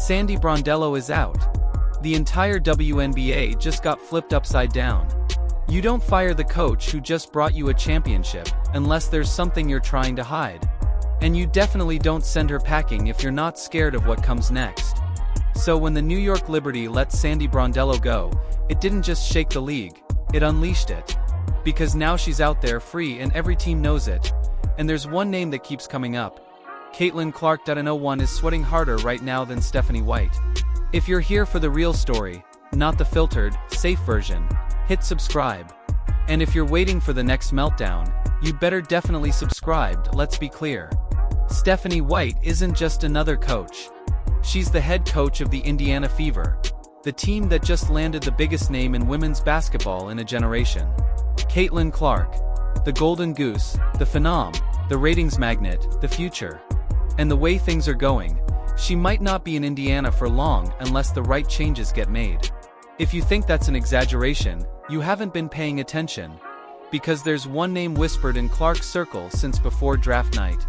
Sandy Brondello is out. The entire WNBA just got flipped upside down. You don't fire the coach who just brought you a championship unless there's something you're trying to hide. And you definitely don't send her packing if you're not scared of what comes next. So when the New York Liberty let Sandy Brondello go, it didn't just shake the league, it unleashed it. Because now she's out there free and every team knows it. And there's one name that keeps coming up. Caitlin Clark.01 is sweating harder right now than Stephanie White. If you're here for the real story, not the filtered, safe version, hit subscribe. And if you're waiting for the next meltdown, you'd better definitely subscribe. Let's be clear. Stephanie White isn't just another coach. She's the head coach of the Indiana Fever, the team that just landed the biggest name in women's basketball in a generation. Caitlin Clark, the golden goose, the phenom, the ratings magnet, the future. And the way things are going, she might not be in Indiana for long unless the right changes get made. If you think that's an exaggeration, you haven't been paying attention. Because there's one name whispered in Clark's circle since before draft night.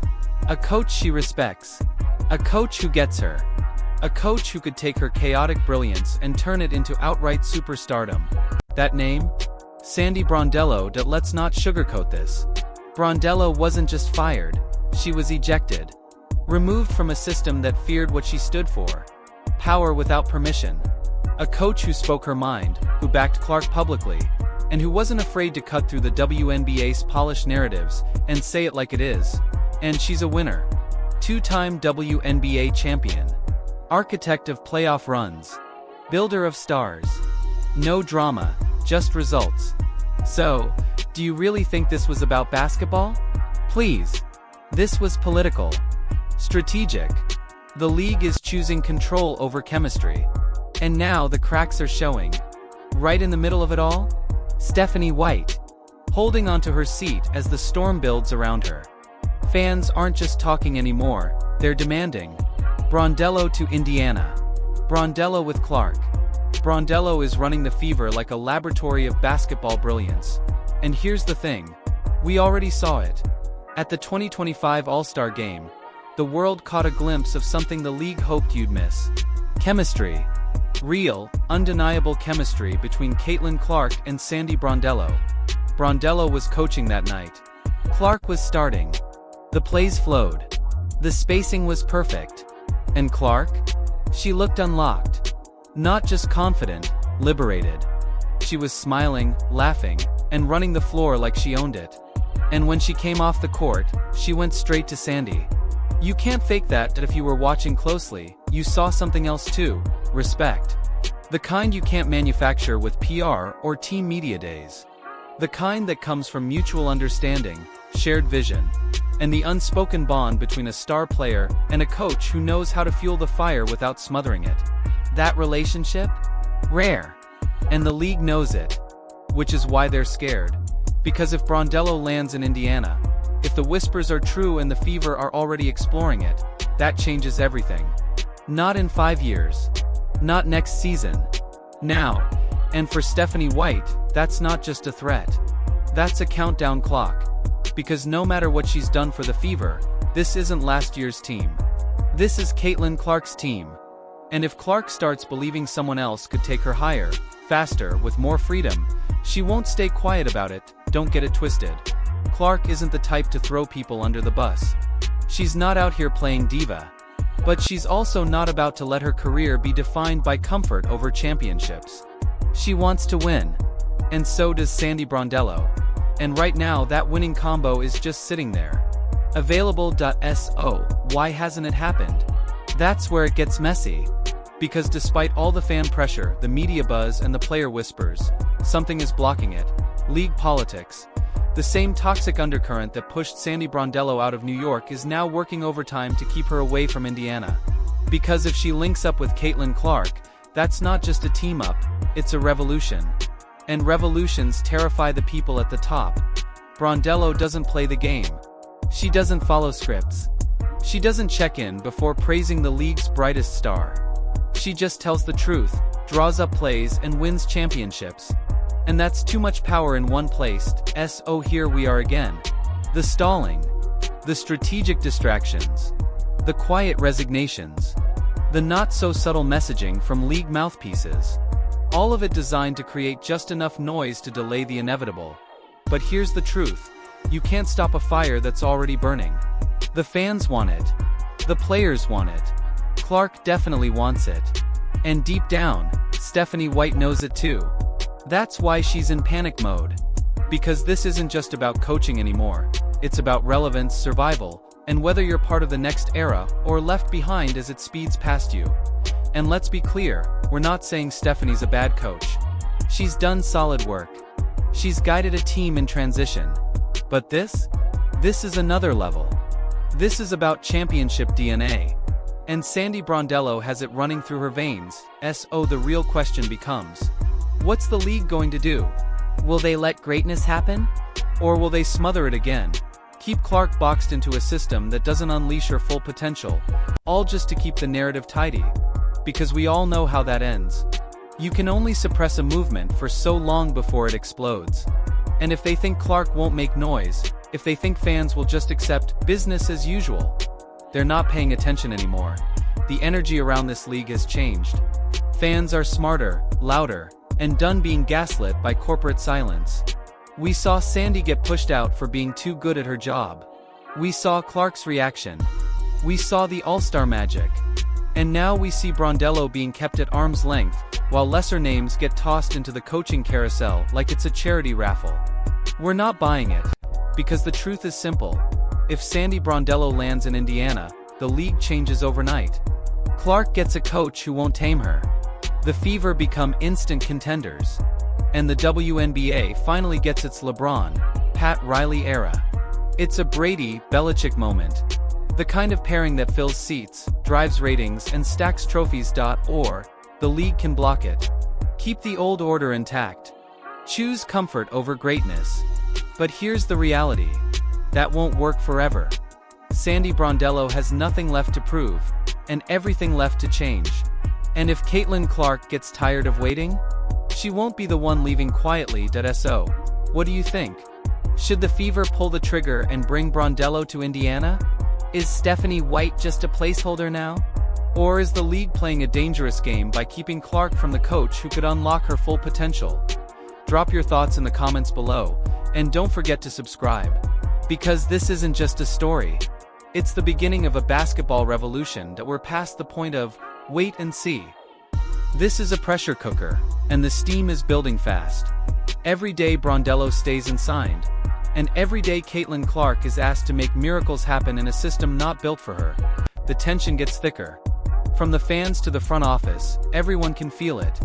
A coach she respects. A coach who gets her. A coach who could take her chaotic brilliance and turn it into outright superstardom. That name? Sandy Brondello. Let's not sugarcoat this. Brondello wasn't just fired, she was ejected. Removed from a system that feared what she stood for. Power without permission. A coach who spoke her mind, who backed Clark publicly, and who wasn't afraid to cut through the WNBA's polished narratives and say it like it is. And she's a winner. Two-time WNBA champion. Architect of playoff runs. Builder of stars. No drama, just results. So, do you really think this was about basketball? Please. This was political. Strategic. The league is choosing control over chemistry. And now the cracks are showing. Right in the middle of it all? Stephanie White. Holding onto her seat as the storm builds around her. Fans aren't just talking anymore, they're demanding. Brondello to Indiana. Brondello with Clark. Brondello is running the Fever like a laboratory of basketball brilliance. And here's the thing. We already saw it. At the 2025 All-Star Game, the world caught a glimpse of something the league hoped you'd miss. Chemistry. Real, undeniable chemistry between Caitlin Clark and Sandy Brondello. Brondello was coaching that night. Clark was starting. The plays flowed. The spacing was perfect. And Clark? She looked unlocked. Not just confident, liberated. She was smiling, laughing, and running the floor like she owned it. And when she came off the court, she went straight to Sandy. You can't fake that if you were watching closely, you saw something else too, respect. The kind you can't manufacture with PR or team media days. The kind that comes from mutual understanding, shared vision, and the unspoken bond between a star player and a coach who knows how to fuel the fire without smothering it. That relationship? Rare. And the league knows it. Which is why they're scared. Because if Brondello lands in Indiana, if the whispers are true and the Fever are already exploring it, that changes everything. Not in 5 years. Not next season. Now. And for Stephanie White, that's not just a threat. That's a countdown clock. Because no matter what she's done for the Fever, this isn't last year's team. This is Caitlin Clark's team. And if Clark starts believing someone else could take her higher, faster, with more freedom, she won't stay quiet about it. Don't get it twisted. Clark isn't the type to throw people under the bus. She's not out here playing diva. But she's also not about to let her career be defined by comfort over championships. She wants to win. And so does Sandy Brondello. And right now that winning combo is just sitting there. Available.so. Why hasn't it happened? That's where it gets messy. Because despite all the fan pressure, the media buzz and the player whispers, something is blocking it. League politics. The same toxic undercurrent that pushed Sandy Brondello out of New York is now working overtime to keep her away from Indiana. Because if she links up with Caitlin Clark, that's not just a team-up, it's a revolution. And revolutions terrify the people at the top. Brondello doesn't play the game. She doesn't follow scripts. She doesn't check in before praising the league's brightest star. She just tells the truth, draws up plays and wins championships. And that's too much power in one place. So here we are again. The stalling. The strategic distractions. The quiet resignations. The not-so-subtle messaging from league mouthpieces. All of it designed to create just enough noise to delay the inevitable. But here's the truth. You can't stop a fire that's already burning. The fans want it. The players want it. Clark definitely wants it. And deep down, Stephanie White knows it too. That's why she's in panic mode. Because this isn't just about coaching anymore. It's about relevance, survival, and whether you're part of the next era or left behind as it speeds past you. And let's be clear, we're not saying Stephanie's a bad coach. She's done solid work. She's guided a team in transition. But this is another level. This is about championship DNA. And Sandy Brondello has it running through her veins. So the real question becomes, what's the league going to do? Will they let greatness happen? Or will they smother it again? Keep Clark boxed into a system that doesn't unleash her full potential, all just to keep the narrative tidy. Because we all know how that ends. You can only suppress a movement for so long before it explodes. And if they think Clark won't make noise, if they think fans will just accept business as usual, they're not paying attention anymore. The energy around this league has changed. Fans are smarter, louder, and done being gaslit by corporate silence. We saw Sandy get pushed out for being too good at her job. We saw Clark's reaction. We saw the all-star magic. And now we see Brondello being kept at arm's length, while lesser names get tossed into the coaching carousel like it's a charity raffle. We're not buying it. Because the truth is simple. If Sandy Brondello lands in Indiana, the league changes overnight. Clark gets a coach who won't tame her. The Fever become instant contenders. And the WNBA finally gets its LeBron, Pat Riley era. It's a Brady, Belichick moment. The kind of pairing that fills seats, drives ratings, and stacks trophies. Or, the league can block it. Keep the old order intact. Choose comfort over greatness. But here's the reality. That won't work forever. Sandy Brondello has nothing left to prove, and everything left to change. And if Caitlin Clark gets tired of waiting, she won't be the one leaving quietly. So, what do you think? Should the Fever pull the trigger and bring Brondello to Indiana? Is Stephanie White just a placeholder now? Or is the league playing a dangerous game by keeping Clark from the coach who could unlock her full potential? Drop your thoughts in the comments below, and don't forget to subscribe. Because this isn't just a story. It's the beginning of a basketball revolution that we're past the point of wait and see. This is a pressure cooker, and the steam is building fast. Every day Brondello stays unsigned, and every day Caitlin Clark is asked to make miracles happen in a system not built for her. The tension gets thicker. From the fans to the front office, everyone can feel it.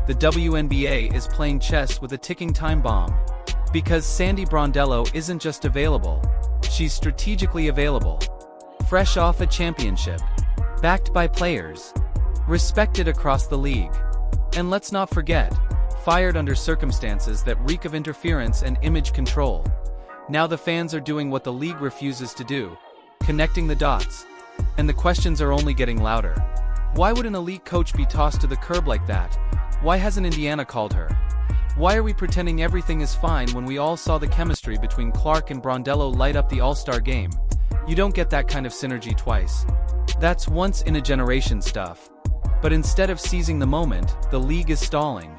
The WNBA is playing chess with a ticking time bomb. Because Sandy Brondello isn't just available, she's strategically available. Fresh off a championship. Backed by players. Respected across the league. And let's not forget, fired under circumstances that reek of interference and image control. Now the fans are doing what the league refuses to do, connecting the dots. And the questions are only getting louder. Why would an elite coach be tossed to the curb like that? Why hasn't Indiana called her? Why are we pretending everything is fine when we all saw the chemistry between Clark and Brondello light up the All-Star game? You don't get that kind of synergy twice. That's once-in-a-generation stuff. But instead of seizing the moment, the league is stalling.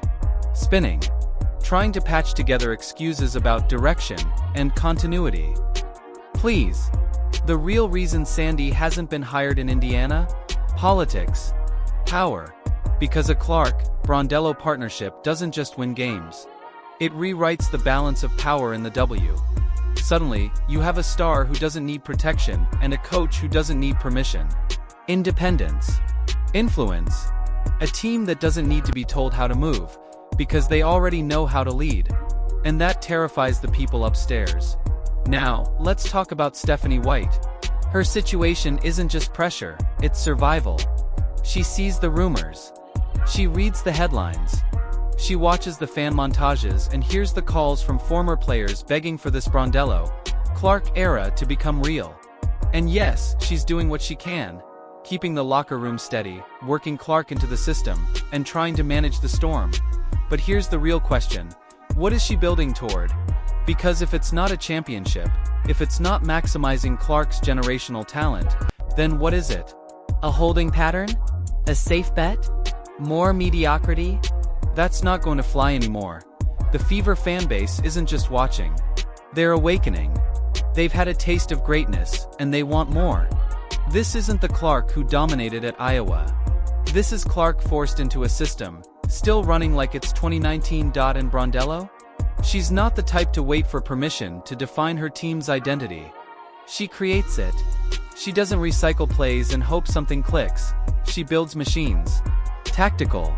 Spinning. Trying to patch together excuses about direction and continuity. Please. The real reason Sandy hasn't been hired in Indiana? Politics. Power. Because a Clark-Brondello partnership doesn't just win games. It rewrites the balance of power in the W. Suddenly, you have a star who doesn't need protection and a coach who doesn't need permission. Independence. Influence. A team that doesn't need to be told how to move, because they already know how to lead. And that terrifies the people upstairs. Now, let's talk about Stephanie White. Her situation isn't just pressure, it's survival. She sees the rumors. She reads the headlines. She watches the fan montages and hears the calls from former players begging for this Brondello, Clark era to become real. And yes, she's doing what she can, keeping the locker room steady, working Clark into the system, and trying to manage the storm. But here's the real question. What is she building toward? Because if it's not a championship, if it's not maximizing Clark's generational talent, then what is it? A holding pattern? A safe bet? More mediocrity? That's not going to fly anymore. The Fever fanbase isn't just watching. They're awakening. They've had a taste of greatness, and they want more. This isn't the Clark who dominated at Iowa. This is Clark forced into a system, still running like it's 2019. And Brondello? She's not the type to wait for permission to define her team's identity. She creates it. She doesn't recycle plays and hope something clicks. She builds machines. Tactical.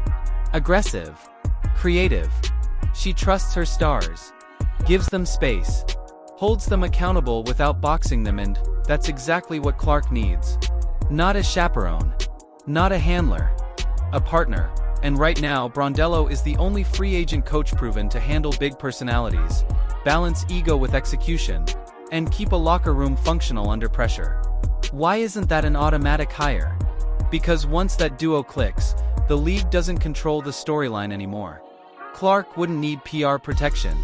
Aggressive. Creative. She trusts her stars. Gives them space. Holds them accountable without boxing them, and that's exactly what Clark needs. Not a chaperone. Not a handler. A partner. And right now, Brondello is the only free agent coach proven to handle big personalities, balance ego with execution, and keep a locker room functional under pressure. Why isn't that an automatic hire? Because once that duo clicks, the league doesn't control the storyline anymore. Clark wouldn't need PR protection.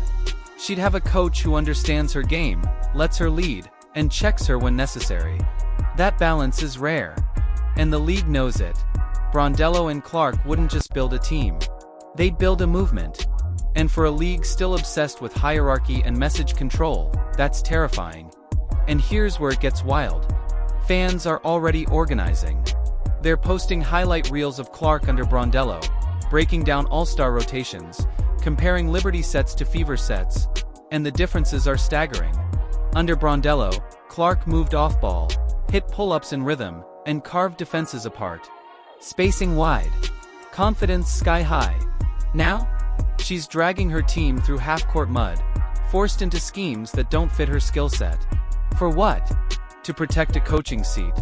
She'd have a coach who understands her game, lets her lead, and checks her when necessary. That balance is rare. And the league knows it. Brondello and Clark wouldn't just build a team. They'd build a movement. And for a league still obsessed with hierarchy and message control, that's terrifying. And here's where it gets wild. Fans are already organizing. They're posting highlight reels of Clark under Brondello, breaking down all-star rotations, comparing Liberty sets to Fever sets, and the differences are staggering. Under Brondello, Clark moved off-ball, hit pull-ups in rhythm, and carved defenses apart. Spacing wide. Confidence sky-high. Now, she's dragging her team through half-court mud, forced into schemes that don't fit her skill set. For what? To protect a coaching seat.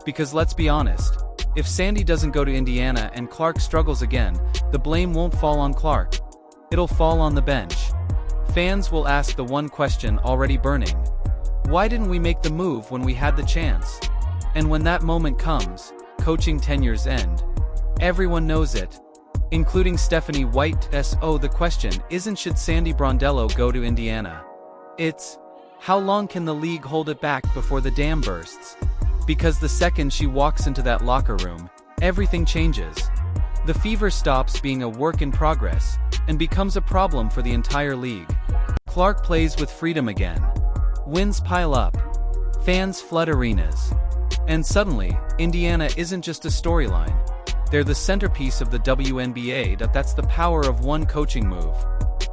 Because let's be honest, if Sandy doesn't go to Indiana and Clark struggles again, the blame won't fall on Clark. It'll fall on the bench. Fans will ask the one question already burning. Why didn't we make the move when we had the chance? And when that moment comes, coaching tenures end. Everyone knows it. Including Stephanie White. So the question isn't should Sandy Brondello go to Indiana. It's, how long can the league hold it back before the dam bursts? Because the second she walks into that locker room, everything changes. The Fever stops being a work in progress, and becomes a problem for the entire league. Clark plays with freedom again. Wins pile up. Fans flood arenas. And suddenly, Indiana isn't just a storyline. They're the centerpiece of the WNBA. That's the power of one coaching move.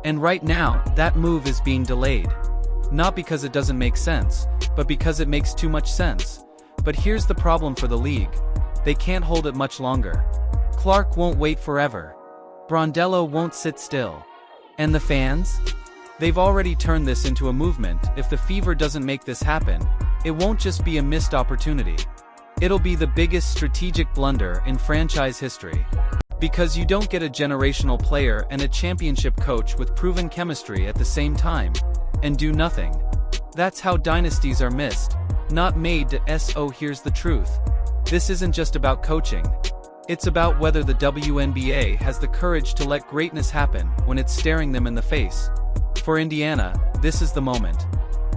And right now, that move is being delayed. Not because it doesn't make sense, but because it makes too much sense. But here's the problem for the league. They can't hold it much longer. Clark won't wait forever. Brondello won't sit still. And the fans? They've already turned this into a movement. If the Fever doesn't make this happen, it won't just be a missed opportunity. It'll be the biggest strategic blunder in franchise history. Because you don't get a generational player and a championship coach with proven chemistry at the same time, and do nothing. That's how dynasties are missed, not made. So here's the truth. This isn't just about coaching. It's about whether the WNBA has the courage to let greatness happen when it's staring them in the face. For Indiana, this is the moment.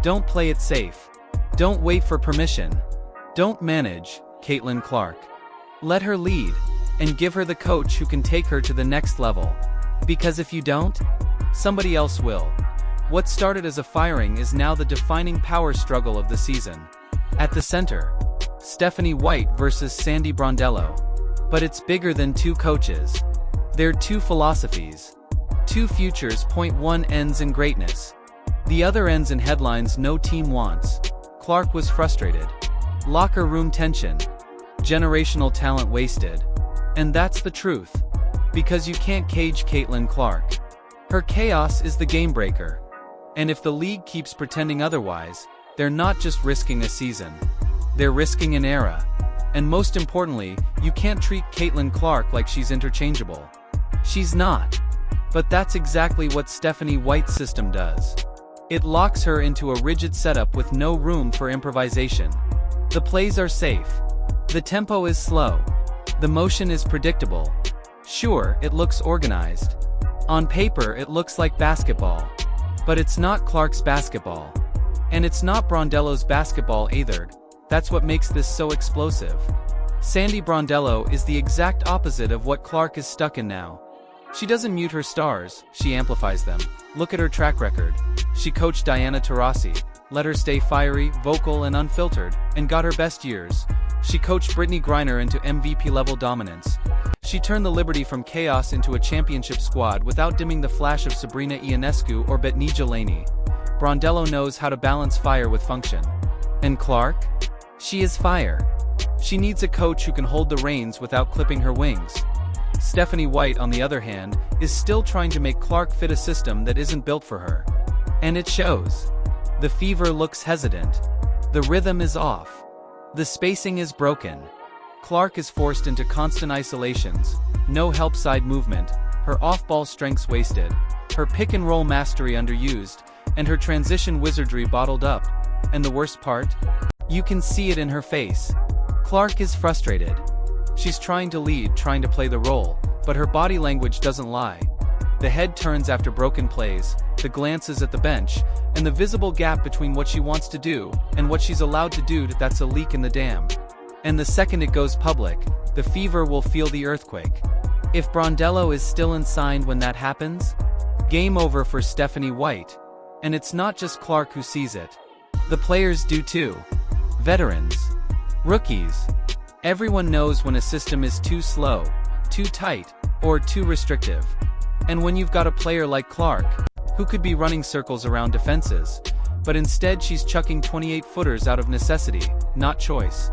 Don't play it safe. Don't wait for permission. Don't manage Caitlin Clark. Let her lead, and give her the coach who can take her to the next level. Because if you don't, somebody else will. What started as a firing is now the defining power struggle of the season. At the center, Stephanie White versus Sandy Brondello. But it's bigger than two coaches. They're two philosophies. Two futures. One ends in greatness. The other ends in headlines no team wants. Clark was frustrated. Locker room tension. Generational talent wasted. And that's the truth. Because you can't cage Caitlin Clark. Her chaos is the game breaker. And if the league keeps pretending otherwise, they're not just risking a season. They're risking an era. And most importantly, you can't treat Caitlin Clark like she's interchangeable. She's not. But that's exactly what Stephanie White's system does. It locks her into a rigid setup with no room for improvisation. The plays are safe. The tempo is slow. The motion is predictable. Sure, it looks organized. On paper, it looks like basketball. But it's not Clark's basketball. And it's not Brondello's basketball either. That's what makes this so explosive. Sandy Brondello is the exact opposite of what Clark is stuck in now. She doesn't mute her stars, she amplifies them. Look at her track record. She coached Diana Taurasi, let her stay fiery, vocal and unfiltered, and got her best years. She coached Brittany Griner into MVP-level dominance. She turned the Liberty from chaos into a championship squad without dimming the flash of Sabrina Ionescu or Betnija Laney. Brondello knows how to balance fire with function. And Clark? She is fire. She needs a coach who can hold the reins without clipping her wings. Stephanie White, on the other hand, is still trying to make Clark fit a system that isn't built for her. And it shows. The fever looks hesitant. The rhythm is off. The spacing is broken. Clark is forced into constant isolations, no help side movement, her off-ball strengths wasted, her pick-and-roll mastery underused, and her transition wizardry bottled up. And the worst part? You can see it in her face. Clark is frustrated. She's trying to lead, trying to play the role, but her body language doesn't lie. The head turns after broken plays, the glances at the bench, and the visible gap between what she wants to do and what she's allowed to do, that's a leak in the dam. And the second it goes public, the fever will feel the earthquake. If Brondello is still unsigned when that happens, game over for Stephanie White. And it's not just Clark who sees it. The players do too. Veterans. Rookies. Everyone knows when a system is too slow, too tight, or too restrictive. And when you've got a player like Clark, who could be running circles around defenses, but instead she's chucking 28-footers out of necessity, not choice.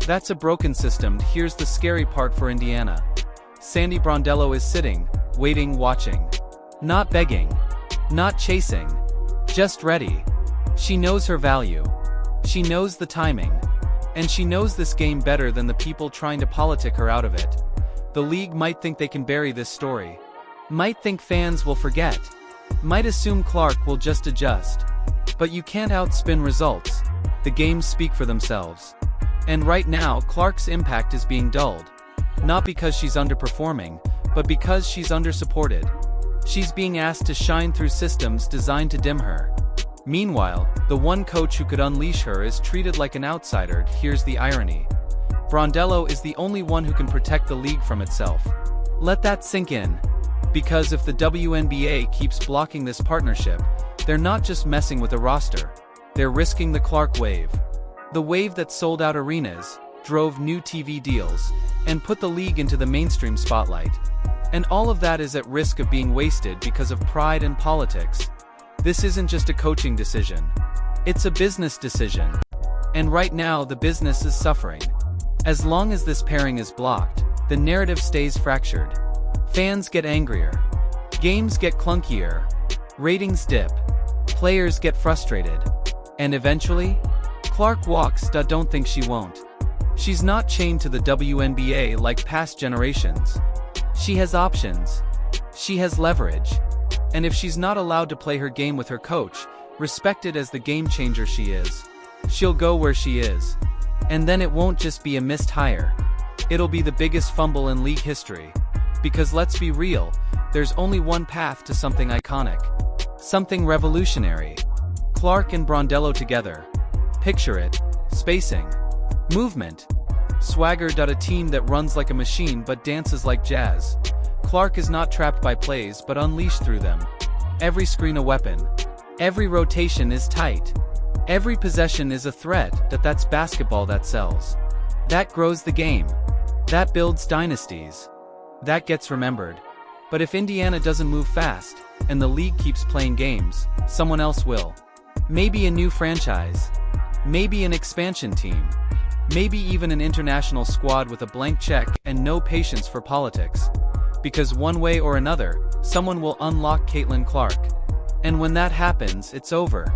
That's a broken system. Here's the scary part for Indiana. Sandy Brondello is sitting, waiting, watching. Not begging. Not chasing. Just ready. She knows her value. She knows the timing. And she knows this game better than the people trying to politic her out of it. The league might think they can bury this story. Might think fans will forget. Might assume Clark will just adjust. But you can't outspin results. The games speak for themselves. And right now, Clark's impact is being dulled. Not because she's underperforming, but because she's undersupported. She's being asked to shine through systems designed to dim her. Meanwhile, the one coach who could unleash her is treated like an outsider. Here's the irony. Brondello is the only one who can protect the league from itself. Let that sink in. Because if the WNBA keeps blocking this partnership, they're not just messing with a roster. They're risking the Clark wave. The wave that sold out arenas, drove new TV deals, and put the league into the mainstream spotlight. And all of that is at risk of being wasted because of pride and politics. This isn't just a coaching decision. It's a business decision. And right now the business is suffering. As long as this pairing is blocked, the narrative stays fractured. Fans get angrier. Games get clunkier. Ratings dip. Players get frustrated. And eventually, Clark walks. Don't think she won't. She's not chained to the WNBA like past generations. She has options. She has leverage. And if she's not allowed to play her game with her coach, respected as the game changer she is, she'll go where she is. And then it won't just be a missed hire. It'll be the biggest fumble in league history. Because let's be real, there's only one path to something iconic. Something revolutionary. Clark and Brondello together. Picture it. Spacing. Movement. Swagger. A team that runs like a machine but dances like jazz. Clark is not trapped by plays but unleashed through them. Every screen a weapon. Every rotation is tight. Every possession is a threat. That's basketball that sells. That grows the game. That builds dynasties. That gets remembered. But if Indiana doesn't move fast, and the league keeps playing games, someone else will. Maybe a new franchise. Maybe an expansion team. Maybe even an international squad with a blank check and no patience for politics. Because one way or another, someone will unlock Caitlin Clark. And when that happens, it's over.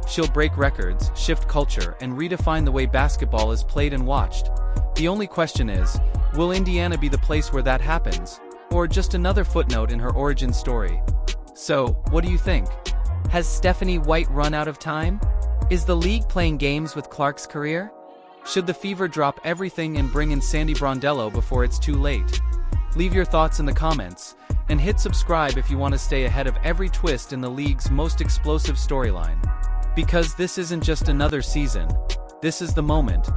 She'll break records, shift culture, and redefine the way basketball is played and watched. The only question is, will Indiana be the place where that happens? Or just another footnote in her origin story? So, what do you think? Has Stephanie White run out of time? Is the league playing games with Clark's career? Should the Fever drop everything and bring in Sandy Brondello before it's too late? Leave your thoughts in the comments, and hit subscribe if you want to stay ahead of every twist in the league's most explosive storyline. Because this isn't just another season, this is the moment.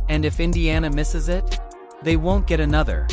And if Indiana misses it, They won't get another.